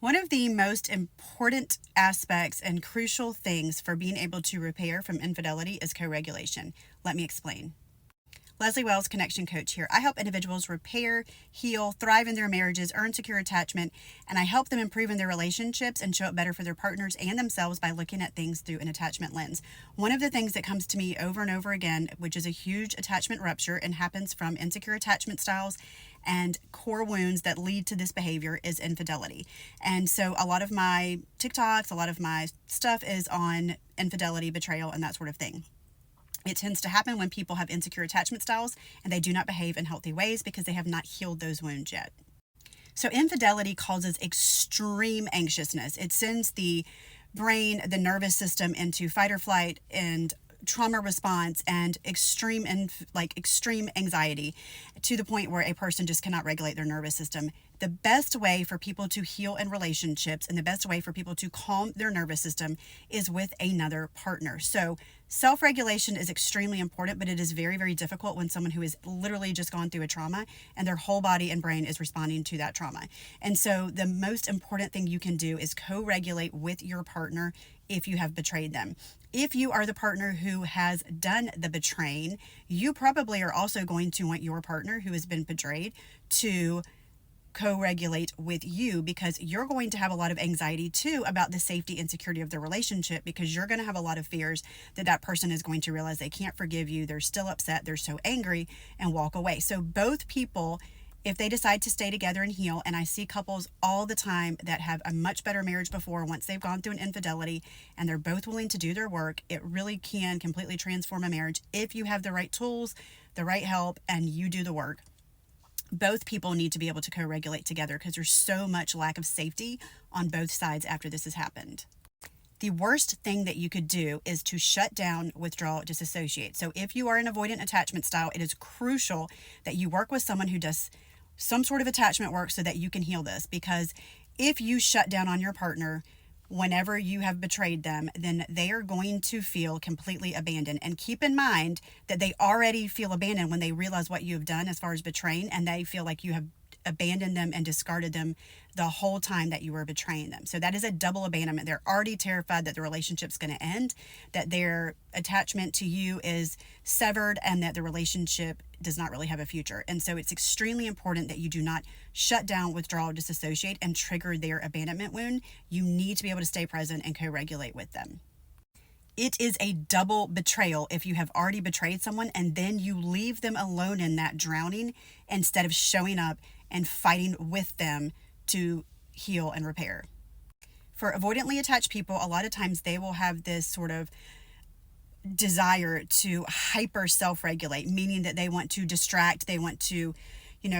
One of the most important aspects and crucial things for being able to repair from infidelity is co-regulation. Let me explain. Leslie Wells, Connection Coach here. I help individuals repair, heal, thrive in their marriages, earn secure attachment, and I help them improve in their relationships and show up better for their partners and themselves by looking at things through an attachment lens. One of the things that comes to me over and over again, which is a huge attachment rupture and happens from insecure attachment styles and core wounds that lead to this behavior, is infidelity. And so a lot of my TikToks, a lot of my stuff is on infidelity, betrayal, and that sort of thing. It tends to happen when people have insecure attachment styles and they do not behave in healthy ways because they have not healed those wounds yet. So infidelity causes extreme anxiousness. It sends the brain, the nervous system into fight or flight and trauma response and extreme anxiety to the point where a person just cannot regulate their nervous system. The best way for people to heal in relationships and the best way for people to calm their nervous system is with another partner. So self-regulation is extremely important, but it is very, very difficult when someone who has literally just gone through a trauma and their whole body and brain is responding to that trauma. And so the most important thing you can do is co-regulate with your partner if you have betrayed them. If you are the partner who has done the betraying, you probably are also going to want your partner who has been betrayed to co-regulate with you, because you're going to have a lot of anxiety too about the safety and security of the relationship, because you're going to have a lot of fears that that person is going to realize they can't forgive you, they're still upset, they're so angry, and walk away. So both people, if they decide to stay together and heal, and I see couples all the time that have a much better marriage before once they've gone through an infidelity and they're both willing to do their work, it really can completely transform a marriage if you have the right tools, the right help, and you do the work. Both people need to be able to co-regulate together because there's so much lack of safety on both sides after this has happened. The worst thing that you could do is to shut down, withdraw, disassociate. So if you are an avoidant attachment style, it is crucial that you work with someone who does some sort of attachment work so that you can heal this. Because if you shut down on your partner whenever you have betrayed them, then they are going to feel completely abandoned. And keep in mind that they already feel abandoned when they realize what you have done as far as betraying, and they feel like you have abandoned them and discarded them the whole time that you were betraying them. So that is a double abandonment. They're already terrified that the relationship's going to end, that their attachment to you is severed, and that the relationship does not really have a future. And so it's extremely important that you do not shut down, withdraw, disassociate, and trigger their abandonment wound. You need to be able to stay present and co-regulate with them. It is a double betrayal if you have already betrayed someone and then you leave them alone in that drowning instead of showing up and fighting with them to heal and repair. For avoidantly attached people, a lot of times they will have this sort of desire to hyper self-regulate, meaning that they want to distract, they want to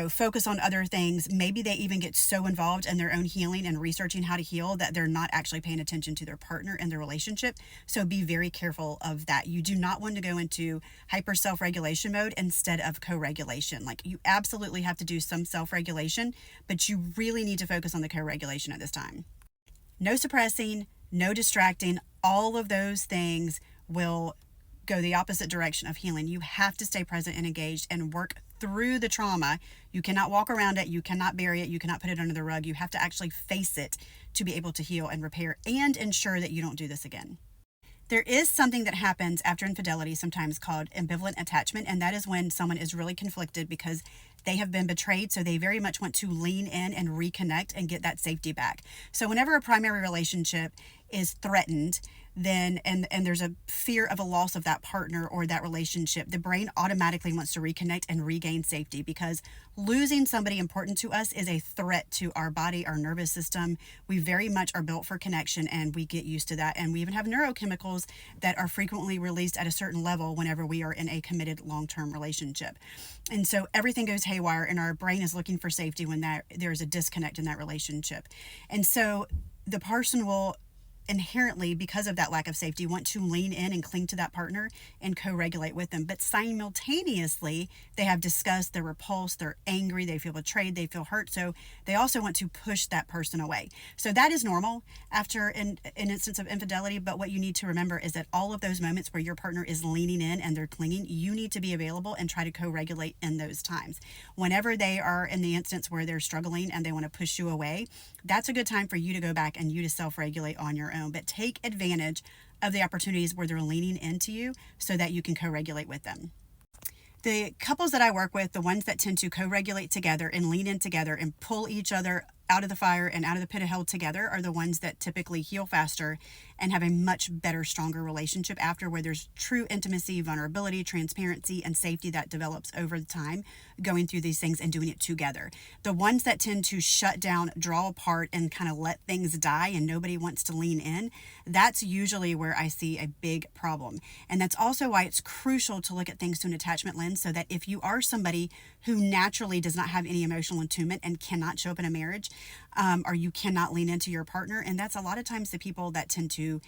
focus on other things. Maybe they even get so involved in their own healing and researching how to heal that they're not actually paying attention to their partner and their relationship. So be very careful of that. You do not want to go into hyper self-regulation mode instead of co-regulation. Like, you absolutely have to do some self-regulation, but you really need to focus on the co-regulation at this time. No suppressing, no distracting. All of those things will go the opposite direction of healing. You have to stay present and engaged and work through the trauma. You cannot walk around it. You cannot bury it. You cannot put it under the rug. You have to actually face it to be able to heal and repair and ensure that you don't do this again. There is something that happens after infidelity sometimes called ambivalent attachment, and that is when someone is really conflicted because they have been betrayed, so they very much want to lean in and reconnect and get that safety back. So whenever a primary relationship is threatened, then and there's a fear of a loss of that partner or that relationship, the brain automatically wants to reconnect and regain safety, because losing somebody important to us is a threat to our body, our nervous system. We very much are built for connection, and we get used to that. And we even have neurochemicals that are frequently released at a certain level whenever we are in a committed long-term relationship. And so everything goes haywire, and our brain is looking for safety when there's a disconnect in that relationship. And so the person will inherently, because of that lack of safety, want to lean in and cling to that partner and co-regulate with them. But simultaneously, they have disgust, they're repulsed, they're angry, they feel betrayed, they feel hurt. So they also want to push that person away. So that is normal after an instance of infidelity. But what you need to remember is that all of those moments where your partner is leaning in and they're clinging, you need to be available and try to co-regulate in those times. Whenever they are in the instance where they're struggling and they want to push you away, that's a good time for you to go back and you to self-regulate on your own. But take advantage of the opportunities where they're leaning into you so that you can co-regulate with them. The couples that I work with, the ones that tend to co-regulate together and lean in together and pull each other out of the fire and out of the pit of hell together, are the ones that typically heal faster and have a much better, stronger relationship after, where there's true intimacy, vulnerability, transparency, and safety that develops over the time going through these things and doing it together. The ones that tend to shut down, draw apart, and kind of let things die and nobody wants to lean in, that's usually where I see a big problem. And that's also why it's crucial to look at things through an attachment lens, so that if you are somebody who naturally does not have any emotional attunement and cannot show up in a marriage, or you cannot lean into your partner, and that's a lot of times the people that tend to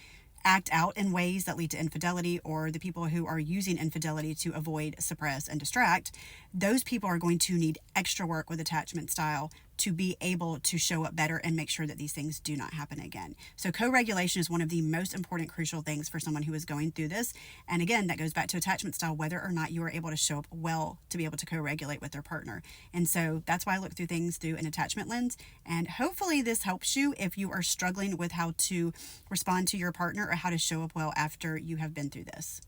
act out in ways that lead to infidelity, or the people who are using infidelity to avoid, suppress, and distract, those people are going to need extra work with attachment style to be able to show up better and make sure that these things do not happen again. So co-regulation is one of the most important, crucial things for someone who is going through this. And again, that goes back to attachment style, whether or not you are able to show up well to be able to co-regulate with their partner. And so that's why I look through things through an attachment lens. And hopefully this helps you if you are struggling with how to respond to your partner or how to show up well after you have been through this.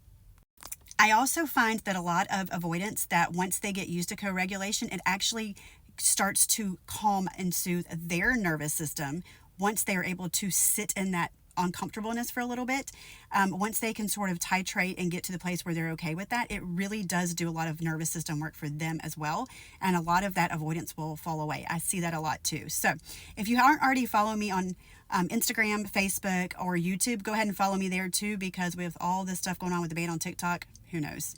I also find that a lot of avoidance, that once they get used to co-regulation, it actually starts to calm and soothe their nervous system once they are able to sit in that uncomfortableness for a little bit. Once they can sort of titrate and get to the place where they're okay with that, it really does do a lot of nervous system work for them as well. And a lot of that avoidance will fall away. I see that a lot too. So if you aren't already following me on Instagram, Facebook, or YouTube, go ahead and follow me there too, because with all this stuff going on with the ban on TikTok, who knows?